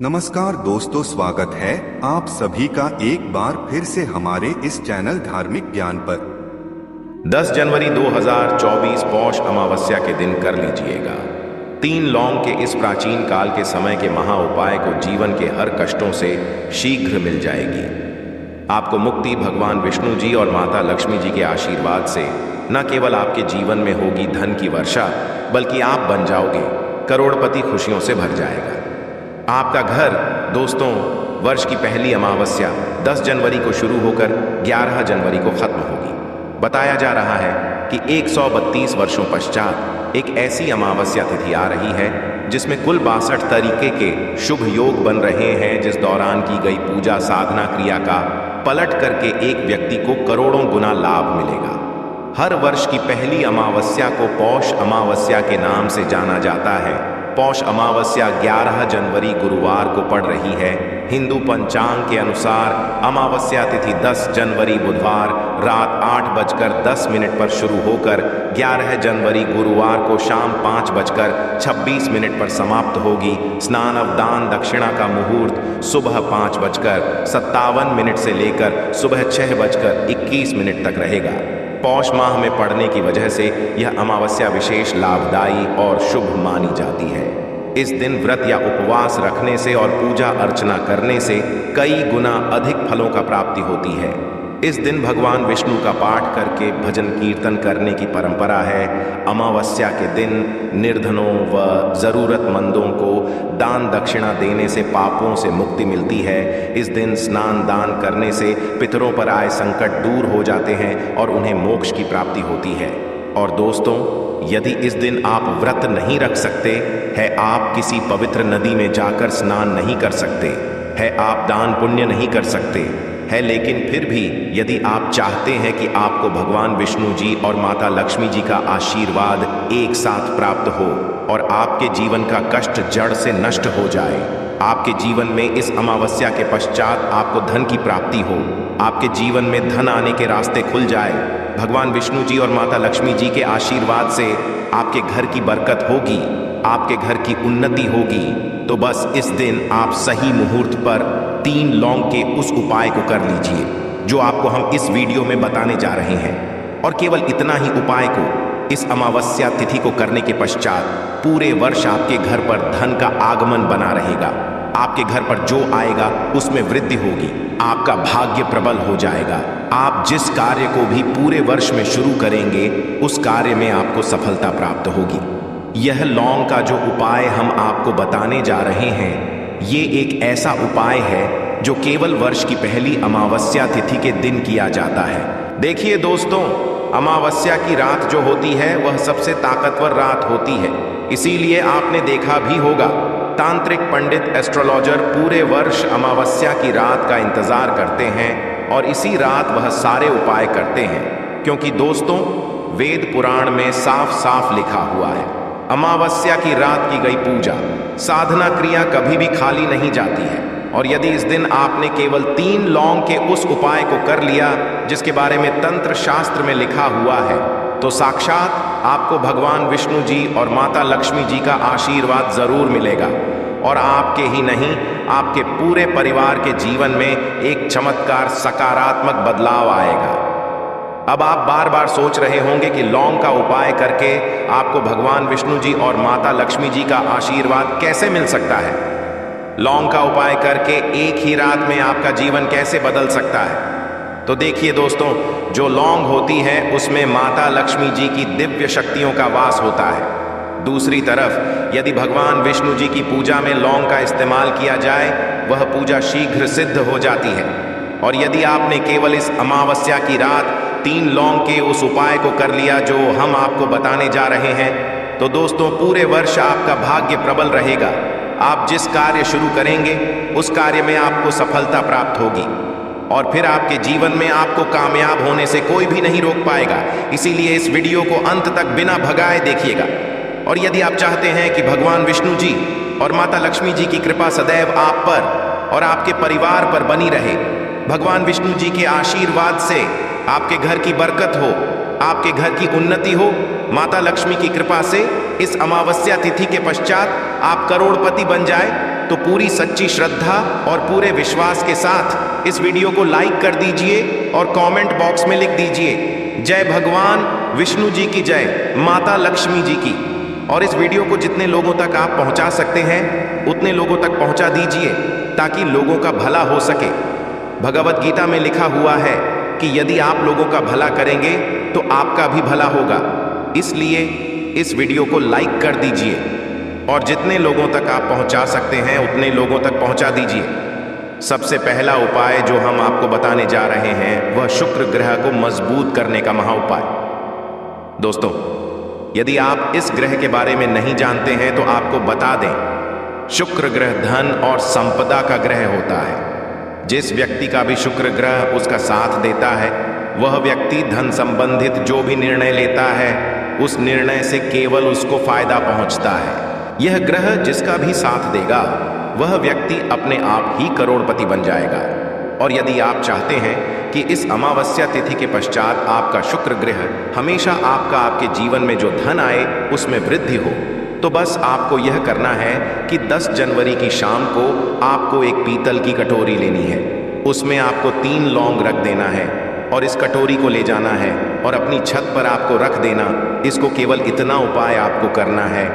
नमस्कार दोस्तों, स्वागत है आप सभी का एक बार फिर से हमारे इस चैनल धार्मिक ज्ञान पर। 10 जनवरी 2024 पौष अमावस्या के दिन कर लीजिएगा। 3 लौंग के इस प्राचीन काल के समय के महा उपाय को जीवन के हर कष्टों से शीघ्र मिल जाएगी। आपको मुक्ति भगवान विष्णु जी और माता लक्ष्मी जी के आशीर्वाद से न केवल आपके जीवन में होगी धन की वर्षा, बल्कि आप बन जाओगे करोड़पति। खुशियों से भर जाएगा आपका घर। दोस्तों, वर्ष की पहली अमावस्या 10 जनवरी को शुरू होकर 11 जनवरी को खत्म होगी। बताया जा रहा है कि 132 वर्षों पश्चात एक ऐसी अमावस्या तिथि आ रही है जिसमें कुल 62 तरीके के शुभ योग बन रहे हैं, जिस दौरान की गई पूजा साधना क्रिया का पलट करके एक व्यक्ति को करोड़ों गुना लाभ मिलेगा। हर वर्ष की पहली अमावस्या को पौष अमावस्या के नाम से जाना जाता है। पौष अमावस्या 11 जनवरी गुरुवार को पड़ रही है। हिंदू पंचांग के अनुसार अमावस्या तिथि 10 जनवरी बुधवार रात 8:10 पर शुरू होकर 11 जनवरी गुरुवार को शाम 5:26 पर समाप्त होगी। स्नान अवदान दक्षिणा का मुहूर्त सुबह 5:57 से लेकर सुबह 6:21 तक रहेगा। पौष माह में पड़ने की वजह से यह अमावस्या विशेष लाभदायी और शुभ मानी जाती है। इस दिन व्रत या उपवास रखने से और पूजा अर्चना करने से कई गुना अधिक फलों का प्राप्ति होती है। इस दिन भगवान विष्णु का पाठ करके भजन कीर्तन करने की परंपरा है। अमावस्या के दिन निर्धनों व जरूरतमंदों को दान दक्षिणा देने से पापों से मुक्ति मिलती है। इस दिन स्नान दान करने से पितरों पर आए संकट दूर हो जाते हैं और उन्हें मोक्ष की प्राप्ति होती है। और दोस्तों, यदि इस दिन आप व्रत नहीं रख सकते हैं, आप किसी पवित्र नदी में जाकर स्नान नहीं कर सकते हैं, आप दान पुण्य नहीं कर सकते है, लेकिन फिर भी यदि आप चाहते हैं कि आपको भगवान विष्णु जी और माता लक्ष्मी जी का आशीर्वाद एक साथ प्राप्त हो और आपके जीवन का कष्ट जड़ से नष्ट हो जाए, आपके जीवन में इस अमावस्या के पश्चात आपको धन की प्राप्ति हो, आपके जीवन में धन आने के रास्ते खुल जाए, भगवान विष्णु जी और माता लक्ष्मी जी के आशीर्वाद से आपके घर की बरकत होगी, आपके घर की उन्नति होगी, तो बस इस दिन आप सही मुहूर्त पर 3 लौंग के उस उपाय को कर लीजिए जो आपको हम इस वीडियो में बताने जा रहे हैं। और केवल इतना ही उपाय को इस अमावस्या तिथि को करने के पश्चात पूरे वर्ष आपके घर पर धन का आगमन बना रहेगा। आपके घर पर जो आएगा उसमें वृद्धि होगी, आपका भाग्य प्रबल हो जाएगा। आप जिस कार्य को भी पूरे वर्ष में शुरू करेंगे उस कार्य में आपको सफलता प्राप्त होगी। यह लौंग का जो उपाय हम आपको बताने जा रहे हैं, ये एक ऐसा उपाय है जो केवल वर्ष की पहली अमावस्या तिथि के दिन किया जाता है। देखिए दोस्तों, अमावस्या की रात जो होती है वह सबसे ताकतवर रात होती है। इसीलिए आपने देखा भी होगा, तांत्रिक पंडित एस्ट्रोलॉजर पूरे वर्ष अमावस्या की रात का इंतजार करते हैं और इसी रात वह सारे उपाय करते हैं। क्योंकि दोस्तों, वेद पुराण में साफ साफ लिखा हुआ है, अमावस्या की रात की गई पूजा साधना क्रिया कभी भी खाली नहीं जाती है। और यदि इस दिन आपने केवल 3 लौंग के उस उपाय को कर लिया जिसके बारे में तंत्र शास्त्र में लिखा हुआ है, तो साक्षात आपको भगवान विष्णु जी और माता लक्ष्मी जी का आशीर्वाद जरूर मिलेगा और आपके ही नहीं, आपके पूरे परिवार के जीवन में एक चमत्कार सकारात्मक बदलाव आएगा। अब आप बार बार सोच रहे होंगे कि लौंग का उपाय करके आपको भगवान विष्णु जी और माता लक्ष्मी जी का आशीर्वाद कैसे मिल सकता है। लौंग का उपाय करके एक ही रात में आपका जीवन कैसे बदल सकता है। तो देखिए दोस्तों, जो लौंग होती है उसमें माता लक्ष्मी जी की दिव्य शक्तियों का वास होता है। दूसरी तरफ यदि भगवान विष्णु जी की पूजा में लौंग का इस्तेमाल किया जाए, वह पूजा शीघ्र सिद्ध हो जाती है। और यदि आपने केवल इस अमावस्या की रात 3 लौंग के उस उपाय को कर लिया जो हम आपको बताने जा रहे हैं, तो दोस्तों पूरे वर्ष आपका भाग्य प्रबल रहेगा। आप जिस कार्य शुरू करेंगे उस कार्य में आपको सफलता प्राप्त होगी और फिर आपके जीवन में आपको कामयाब होने से कोई भी नहीं रोक पाएगा। इसीलिए इस वीडियो को अंत तक बिना भगाए देखिएगा। और यदि आप चाहते हैं कि भगवान विष्णु जी और माता लक्ष्मी जी की कृपा सदैव आप पर और आपके परिवार पर बनी रहे, भगवान विष्णु जी के आशीर्वाद से आपके घर की बरकत हो, आपके घर की उन्नति हो, माता लक्ष्मी की कृपा से इस अमावस्या तिथि के पश्चात आप करोड़पति बन जाए, तो पूरी सच्ची श्रद्धा और पूरे विश्वास के साथ इस वीडियो को लाइक कर दीजिए और कमेंट बॉक्स में लिख दीजिए जय भगवान विष्णु जी की जय, माता लक्ष्मी जी की। और इस वीडियो को जितने लोगों तक आप पहुंचा सकते हैं उतने लोगों तक पहुंचा दीजिए ताकि लोगों का भला हो सके। भगवत गीता में लिखा हुआ है कि यदि आप लोगों का भला करेंगे तो आपका भी भला होगा। इसलिए इस वीडियो को लाइक कर दीजिए और जितने लोगों तक आप पहुंचा सकते हैं उतने लोगों तक पहुंचा दीजिए। सबसे पहला उपाय जो हम आपको बताने जा रहे हैं वह शुक्र ग्रह को मजबूत करने का महा उपाय। दोस्तों, यदि आप इस ग्रह के बारे में नहीं जानते हैं तो आपको बता दें, शुक्र ग्रह धन और संपदा का ग्रह होता है। जिस व्यक्ति का भी शुक्र ग्रह उसका साथ देता है वह व्यक्ति धन संबंधित जो भी निर्णय लेता है उस निर्णय से केवल उसको फायदा पहुंचता है। यह ग्रह जिसका भी साथ देगा वह व्यक्ति अपने आप ही करोड़पति बन जाएगा। और यदि आप चाहते हैं कि इस अमावस्या तिथि के पश्चात आपका शुक्र ग्रह हमेशा आपके जीवन में जो धन आए उसमें वृद्धि हो, तो बस आपको यह करना है कि 10 जनवरी की शाम को आपको एक पीतल की कटोरी लेनी है। उसमें आपको 3 लौंग रख देना है और इस कटोरी को ले जाना है और अपनी छत पर आपको रख देना। इसको केवल इतना उपाय आपको करना है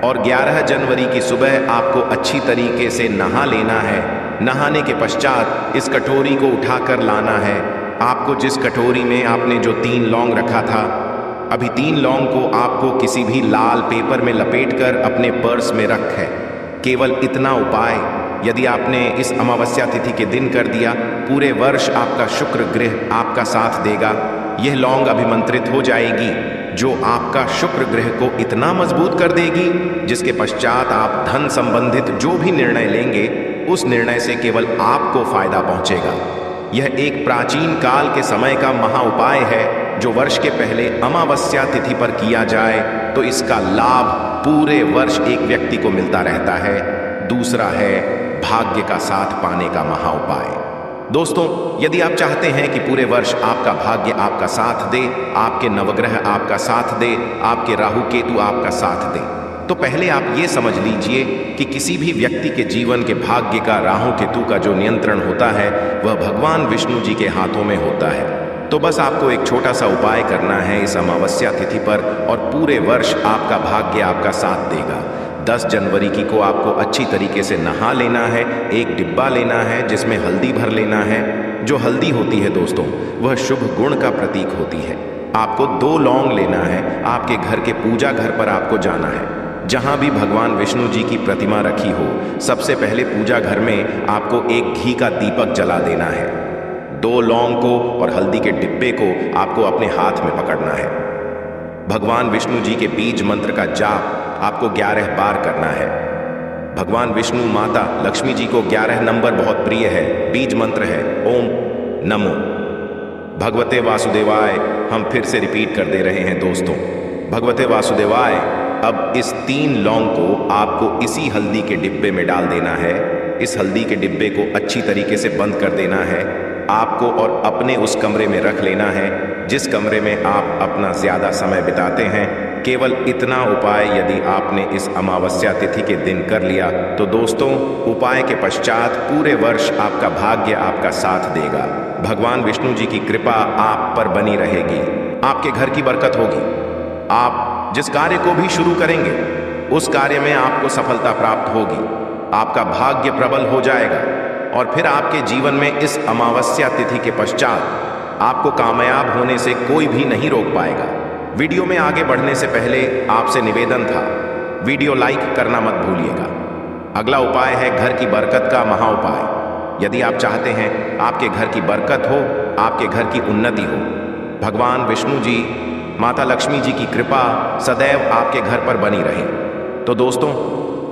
और 11 जनवरी की सुबह आपको अच्छी तरीके से नहा लेना है। नहाने के पश्चात इस कटोरी को उठाकर लाना है। आपको जिस कटोरी में आपने जो 3 लौंग रखा था, अभी 3 लौंग को आपको किसी भी लाल पेपर में लपेटकर अपने पर्स में रखें। केवल इतना उपाय यदि आपने इस अमावस्या तिथि के दिन कर दिया, पूरे वर्ष आपका शुक्र ग्रह आपका साथ देगा। यह लौंग अभिमंत्रित हो जाएगी जो आपका शुक्र ग्रह को इतना मजबूत कर देगी जिसके पश्चात आप धन संबंधित जो भी निर्णय लेंगे उस निर्णय से केवल आपको फायदा पहुंचेगा। यह एक प्राचीन काल के समय का महा उपाय है जो वर्ष के पहले अमावस्या तिथि पर किया जाए तो इसका लाभ पूरे वर्ष एक व्यक्ति को मिलता रहता है। दूसरा है भाग्य का साथ पाने का महा उपाय। दोस्तों, यदि आप चाहते हैं कि पूरे वर्ष आपका भाग्य आपका साथ दे, आपके नवग्रह आपका साथ दे, आपके राहु केतु आपका साथ दे, तो पहले आप ये समझ लीजिए कि किसी भी व्यक्ति के जीवन के भाग्य का राहु केतु का जो नियंत्रण होता है वह भगवान विष्णु जी के हाथों में होता है। तो बस आपको एक छोटा सा उपाय करना है इस अमावस्या तिथि पर और पूरे वर्ष आपका भाग्य आपका साथ देगा। 10 जनवरी की को आपको अच्छी तरीके से नहा लेना है। एक डिब्बा लेना है जिसमें हल्दी भर लेना है। जो हल्दी होती है दोस्तों वह शुभ गुण का प्रतीक होती है। आपको 2 लौंग लेना है। आपके घर के पूजा घर पर आपको जाना है जहां भी भगवान विष्णु जी की प्रतिमा रखी हो। सबसे पहले पूजा घर में आपको एक घी का दीपक जला देना है। 2 लौंग को और हल्दी के डिब्बे को आपको अपने हाथ में पकड़ना है। भगवान विष्णु जी के बीज मंत्र का जाप आपको 11 बार करना है। भगवान विष्णु माता लक्ष्मी जी को 11 नंबर बहुत प्रिय है। बीज मंत्र है ओम नमो भगवते वासुदेवाय। हम फिर से रिपीट कर दे रहे हैं दोस्तों, भगवते वासुदेवाय। अब इस 3 लौंग को आपको इसी हल्दी के डिब्बे में डाल देना है। इस हल्दी के डिब्बे को अच्छी तरीके से बंद कर देना है। आपको और अपने उस कमरे में रख लेना है जिस कमरे में आप अपना ज्यादा समय बिताते हैं। केवल इतना उपाय यदि आपने इस अमावस्या तिथि के दिन कर लिया तो दोस्तों उपाय के पश्चात पूरे वर्ष आपका भाग्य आपका साथ देगा। भगवान विष्णु जी की कृपा आप पर बनी रहेगी। आपके घर की बरकत होगी। आप जिस कार्य को भी शुरू करेंगे उस कार्य में आपको सफलता प्राप्त होगी। आपका भाग्य प्रबल हो जाएगा और फिर आपके जीवन में इस अमावस्या तिथि के पश्चात आपको कामयाब होने से कोई भी नहीं रोक पाएगा। वीडियो में आगे बढ़ने से पहले आपसे निवेदन था, वीडियो लाइक करना मत भूलिएगा। अगला उपाय है घर की बरकत का महा उपाय। यदि आप चाहते हैं आपके घर की बरकत हो, आपके घर की उन्नति हो, भगवान विष्णु जी माता लक्ष्मी जी की कृपा सदैव आपके घर पर बनी रहे, तो दोस्तों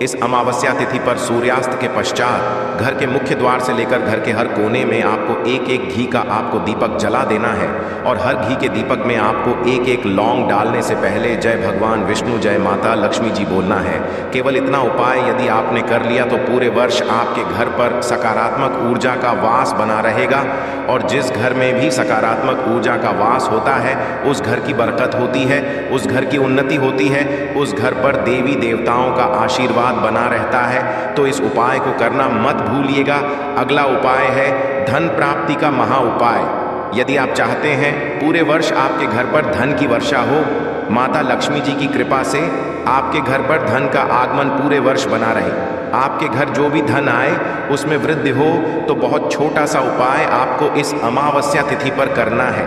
इस अमावस्या तिथि पर सूर्यास्त के पश्चात घर के मुख्य द्वार से लेकर घर के हर कोने में आपको एक एक घी का आपको दीपक जला देना है और हर घी के दीपक में आपको एक एक लौंग डालने से पहले जय भगवान विष्णु जय माता लक्ष्मी जी बोलना है। केवल इतना उपाय यदि आपने कर लिया तो पूरे वर्ष आपके घर पर सकारात्मक ऊर्जा का वास बना रहेगा और जिस घर में भी सकारात्मक ऊर्जा का वास होता है उस घर की बरकत होती है, उस घर की उन्नति होती है, उस घर पर देवी देवताओं का आशीर्वाद आशीर्वाद बना रहता है, तो इस उपाय को करना मत भूलिएगा। अगला उपाय है धन प्राप्ति का महा उपाय। यदि आप चाहते हैं पूरे वर्ष आपके घर पर धन की वर्षा हो, माता लक्ष्मी जी की कृपा से आपके घर पर धन का आगमन पूरे वर्ष बना रहे, आपके घर जो भी धन आए उसमें वृद्धि हो, तो बहुत छोटा सा उपाय आपको इस अमावस्या तिथि पर करना है।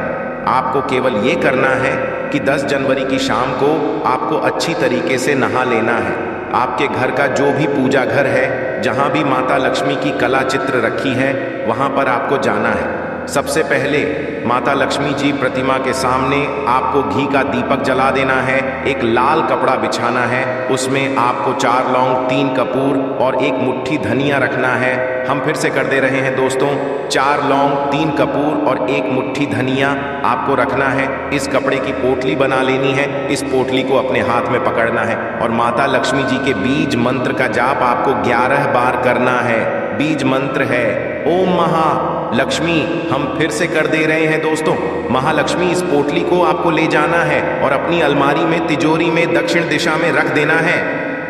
आपको केवल ये करना है कि 10 जनवरी की शाम को आपको अच्छी तरीके से नहा लेना है। आपके घर का जो भी पूजा घर है, जहाँ भी माता लक्ष्मी की कला चित्र रखी है, वहाँ पर आपको जाना है। सबसे पहले माता लक्ष्मी जी प्रतिमा के सामने आपको घी का दीपक जला देना है, एक लाल कपड़ा बिछाना है, उसमें आपको 4 लौंग, 3 कपूर और 1 मुट्ठी धनिया रखना है। हम फिर से कर दे रहे हैं दोस्तों, 4 लौंग, 3 कपूर और 1 मुट्ठी धनिया आपको रखना है। इस कपड़े की पोटली बना लेनी है, इस पोटली को अपने हाथ में पकड़ना है और माता लक्ष्मी जी के बीज मंत्र का जाप आपको 11 बार करना है। बीज मंत्र है ओम महालक्ष्मी। हम फिर से कर दे रहे हैं दोस्तों, महालक्ष्मी। इस पोटली को आपको ले जाना है और अपनी अलमारी में, तिजोरी में दक्षिण दिशा में रख देना है।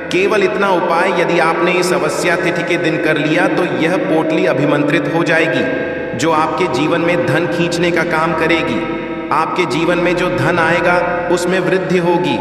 केवल इतना उपाय यदि आपने इस अमावस्या तिथि के दिन कर लिया तो यह पोटली अभिमंत्रित हो जाएगी, जो आपके जीवन में धन खींचने का काम करेगी। आपके जीवन में जो धन आएगा उसमें वृद्धि होगी।